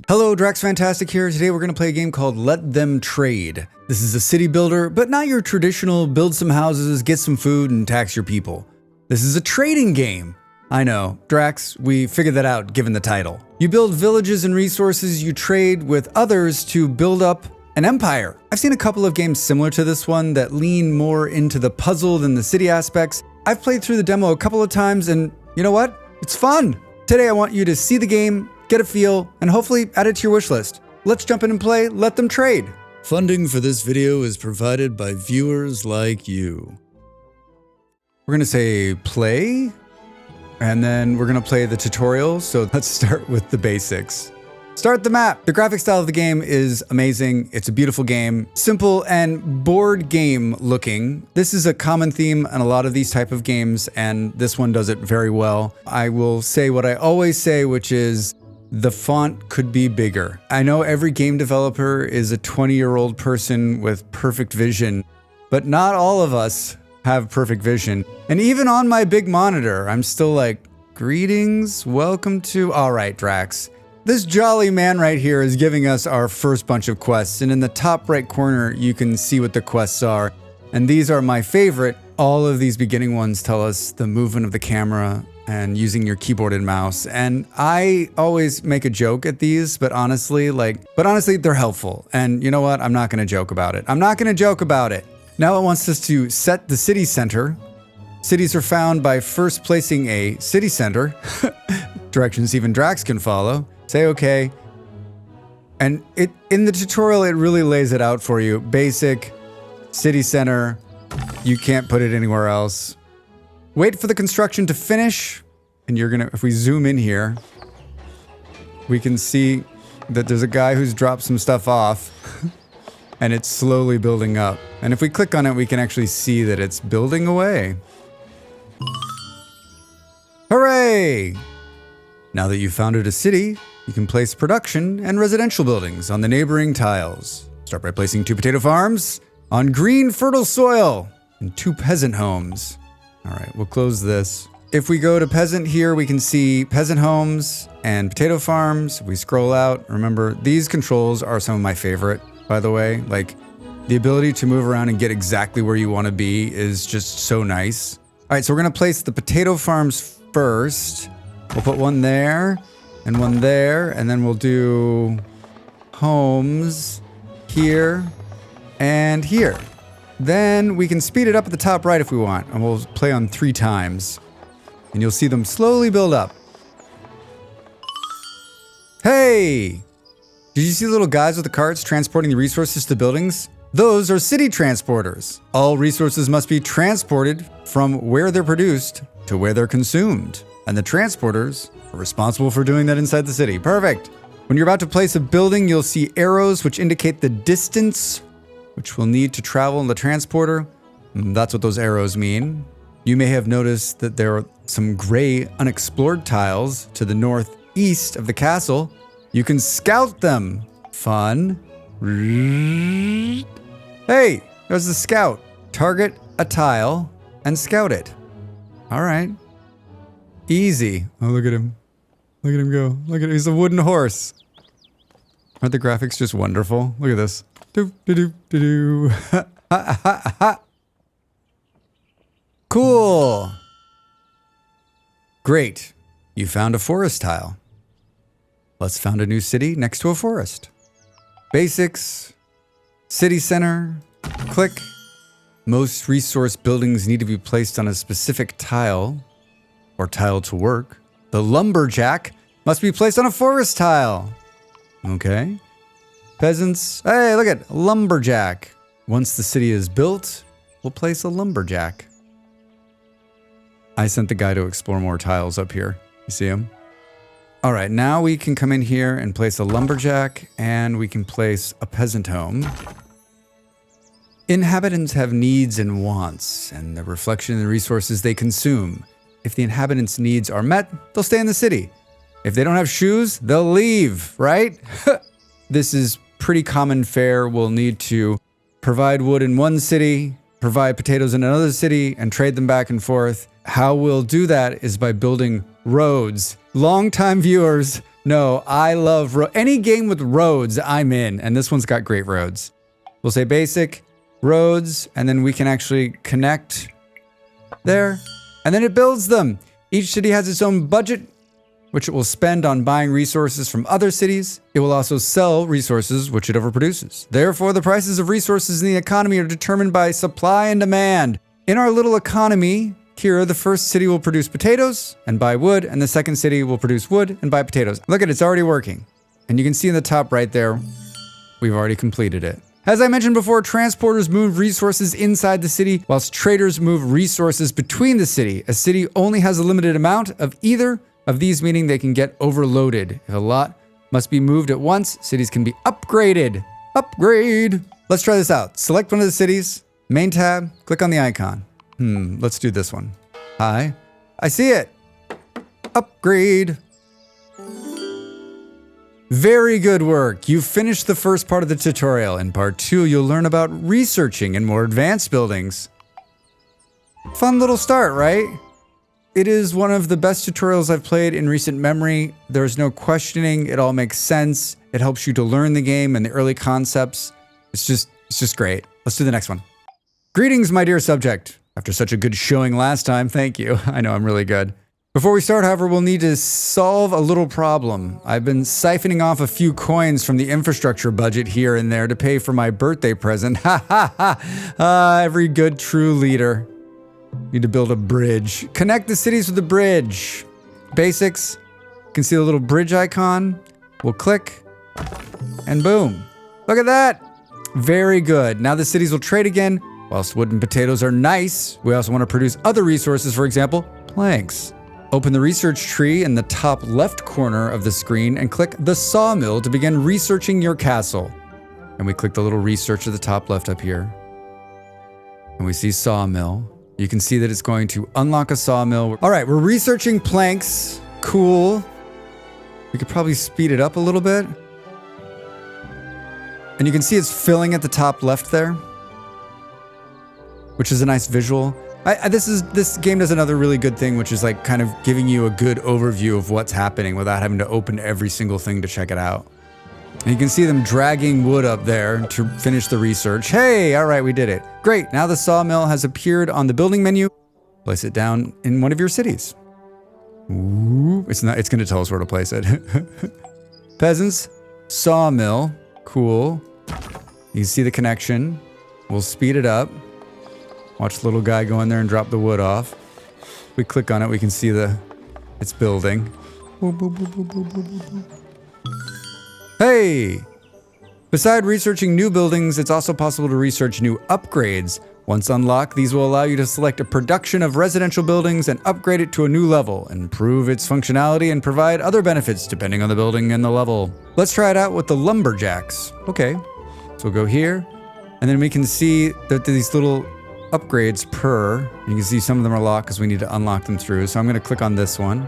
Hello, Drax Fantastic here. Today we're going to play a game called Let Them Trade. This is a city builder, but not your traditional build some houses, get some food, and tax your people. This is a trading game. I know, Drax, we figured that out given the title. You build villages and resources, you trade with others to build up an empire. I've seen a couple of games similar to this one that lean more into the puzzle than the city aspects. I've played through the demo a couple of times and you know what? It's fun. Today I want you to see the game, get a feel, and hopefully add it to your wish list. Let's jump in and play Let Them Trade. Funding for this video is provided by viewers like you. We're gonna say play, and then we're gonna play the tutorial, so let's start with the basics. Start the map. The graphic style of the game is amazing. It's a beautiful game, simple and board game looking. This is a common theme in a lot of these type of games, and this one does it very well. I will say what I always say, which is the font could be bigger. I know every game developer is a 20-year-old person with perfect vision, but not all of us have perfect vision. And even on my big monitor, I'm still like, greetings, welcome to... All right, Drax. This jolly man right here is giving us our first bunch of quests, and in the top right corner, you can see what the quests are. And these are my favorite. All of these beginning ones tell us the movement of the camera and using your keyboard and mouse. And I always make a joke at these, but honestly, they're helpful. And you know what? I'm not gonna joke about it. Now it wants us to set the city center. Cities are found by first placing a city center. Directions even Drax can follow. Say okay. And in the tutorial, it really lays it out for you. Basic, city center, you can't put it anywhere else. Wait for the construction to finish, and if we zoom in here, we can see that there's a guy who's dropped some stuff off, and it's slowly building up. And if we click on it, we can actually see that it's building away. Hooray! Now that you've founded a city, you can place production and residential buildings on the neighboring tiles. Start by placing 2 potato farms on green, fertile soil and 2 peasant homes. All right, we'll close this. If we go to peasant here, we can see peasant homes and potato farms. If we scroll out, remember, these controls are some of my favorite, by the way. Like, the ability to move around and get exactly where you want to be is just so nice. All right, so we're going to place the potato farms first. We'll put one there and one there, and then we'll do homes here and here. Then we can speed it up at the top right if we want, and we'll play on 3 times. And you'll see them slowly build up. Hey! Did you see the little guys with the carts transporting the resources to buildings? Those are city transporters. All resources must be transported from where they're produced to where they're consumed. And the transporters are responsible for doing that inside the city. Perfect. When you're about to place a building, you'll see arrows which indicate the distance which we'll need to travel in the transporter. That's what those arrows mean. You may have noticed that there are some gray unexplored tiles to the northeast of the castle. You can scout them. Fun. Hey, there's the scout. Target a tile and scout it. All right. Easy. Oh, look at him. Look at him go. Look at him. He's a wooden horse. Aren't the graphics just wonderful? Look at this. Doo, doo, doo, doo, doo. Ha, ha, ha, ha. Cool. Great. You found a forest tile. Let's found a new city next to a forest. Basics. City center. Click. Most resource buildings need to be placed on a specific tile or tile to work. The lumberjack must be placed on a forest tile. Okay. Peasants. Hey, look at lumberjack. Once the city is built, we'll place a lumberjack. I sent the guy to explore more tiles up here. You see him? All right, now we can come in here and place a lumberjack, and we can place a peasant home. Inhabitants have needs and wants, and the reflection in the resources they consume. If the inhabitants' needs are met, they'll stay in the city. If they don't have shoes, they'll leave, right? This is pretty common fare. We'll need to provide wood in one city, provide potatoes in another city and trade them back and forth. How we'll do that is by building roads. Longtime viewers know I love any game with roads, I'm in, and this one's got great roads. We'll say basic, roads, and then we can actually connect there, and then it builds them. Each city has its own budget, which it will spend on buying resources from other cities. It will also sell resources which it overproduces. Therefore, the prices of resources in the economy are determined by supply and demand. In our little economy, here, the first city will produce potatoes and buy wood, and the second city will produce wood and buy potatoes. Look at it, it's already working. And you can see in the top right there, we've already completed it. As I mentioned before, transporters move resources inside the city, whilst traders move resources between the city. A city only has a limited amount of either of these, meaning they can get overloaded. If a lot must be moved at once, cities can be upgraded. Upgrade! Let's try this out. Select one of the cities, main tab, click on the icon. Let's do this one. Hi. I see it. Upgrade. Very good work. You've finished the first part of the tutorial. In part 2, you'll learn about researching in more advanced buildings. Fun little start, right? It is one of the best tutorials I've played in recent memory. There's no questioning. It all makes sense. It helps you to learn the game and the early concepts. It's just great. Let's do the next one. Greetings, my dear subject. After such a good showing last time, thank you. I know I'm really good. Before we start, however, we'll need to solve a little problem. I've been siphoning off a few coins from the infrastructure budget here and there to pay for my birthday present. Ha ha ha! Every good true leader. Need to build a bridge. Connect the cities with the bridge. Basics. You can see the little bridge icon. We'll click. And boom. Look at that! Very good. Now the cities will trade again. Whilst wood and potatoes are nice, we also want to produce other resources, for example, planks. Open the research tree in the top left corner of the screen and click the sawmill to begin researching your castle. And we click the little research at the top left up here. And we see sawmill. You can see that it's going to unlock a sawmill. All right, we're researching planks. Cool. We could probably speed it up a little bit. And you can see it's filling at the top left there, which is a nice visual. This game does another really good thing, which is like kind of giving you a good overview of what's happening without having to open every single thing to check it out. And you can see them dragging wood up there to finish the research. Hey, all right, we did it. Great, now the sawmill has appeared on the building menu. Place it down in one of your cities. Ooh, it's gonna tell us where to place it. Peasants, sawmill, cool. You can see the connection. We'll speed it up. Watch the little guy go in there and drop the wood off. We click on it, we can see it's building. Hey! Beside researching new buildings, it's also possible to research new upgrades. Once unlocked, these will allow you to select a production of residential buildings and upgrade it to a new level, improve its functionality, and provide other benefits depending on the building and the level. Let's try it out with the lumberjacks. Okay, so we'll go here, and then we can see that these little upgrades per. You can see some of them are locked because we need to unlock them through. So I'm going to click on this one.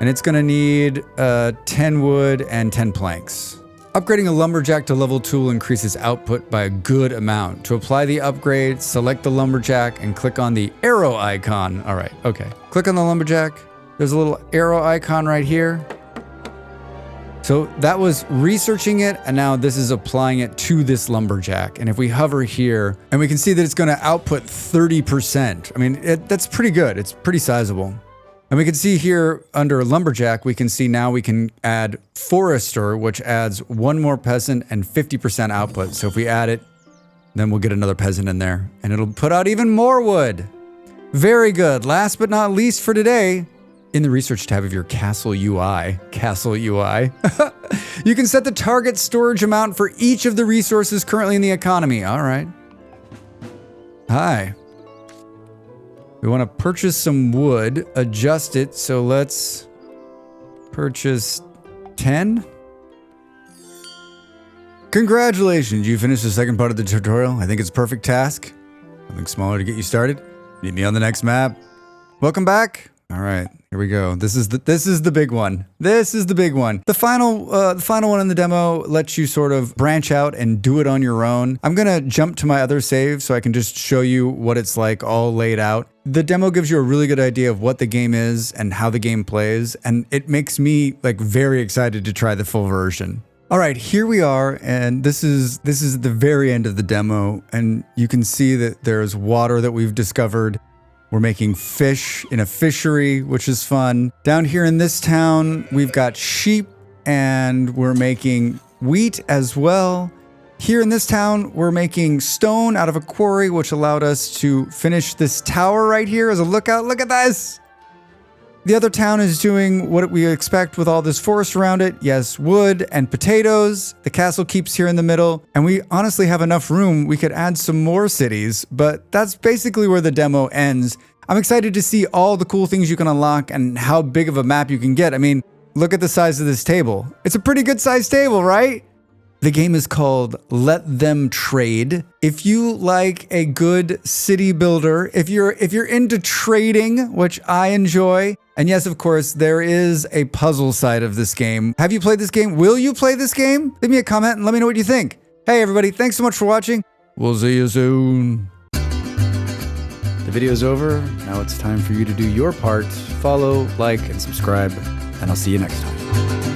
And it's going to need 10 wood and 10 planks. Upgrading a lumberjack to level 2 will increases output by a good amount. To apply the upgrade, select the lumberjack and click on the arrow icon. All right, okay. Click on the lumberjack. There's a little arrow icon right here. So that was researching it, and now this is applying it to this lumberjack. And if we hover here, and we can see that it's going to output 30%. I mean, that's pretty good. It's pretty sizable. And we can see here under lumberjack, we can see now we can add forester, which adds one more peasant and 50% output. So if we add it, then we'll get another peasant in there, and it'll put out even more wood. Very good. Last but not least for today, in the research tab of your castle UI, you can set the target storage amount for each of the resources currently in the economy. All right. Hi. We want to purchase some wood, adjust it. So let's purchase 10. Congratulations, you finished the second part of the tutorial. I think it's a perfect task. Something smaller to get you started. Meet me on the next map. Welcome back. All right, here we go. This is the big one. This is the big one. The final one in the demo lets you sort of branch out and do it on your own. I'm gonna jump to my other save so I can just show you what it's like all laid out. The demo gives you a really good idea of what the game is and how the game plays, and it makes me like very excited to try the full version. All right, here we are, and this is the very end of the demo, and you can see that there's water that we've discovered. We're making fish in a fishery, which is fun. Down here in this town, we've got sheep, and we're making wheat as well. Here in this town, we're making stone out of a quarry, which allowed us to finish this tower right here as a lookout. Look at this! The other town is doing what we expect with all this forest around it. Yes, wood and potatoes. The castle keeps here in the middle, and we honestly have enough room. We could add some more cities, but that's basically where the demo ends. I'm excited to see all the cool things you can unlock and how big of a map you can get. I mean, look at the size of this table. It's a pretty good sized table, right? The game is called Let Them Trade. If you like a good city builder, if you're into trading, which I enjoy, and yes, of course, there is a puzzle side of this game. Have you played this game? Will you play this game? Leave me a comment and let me know what you think. Hey everybody, thanks so much for watching. We'll see you soon. The video's over. Now it's time for you to do your part. Follow, like, and subscribe, and I'll see you next time.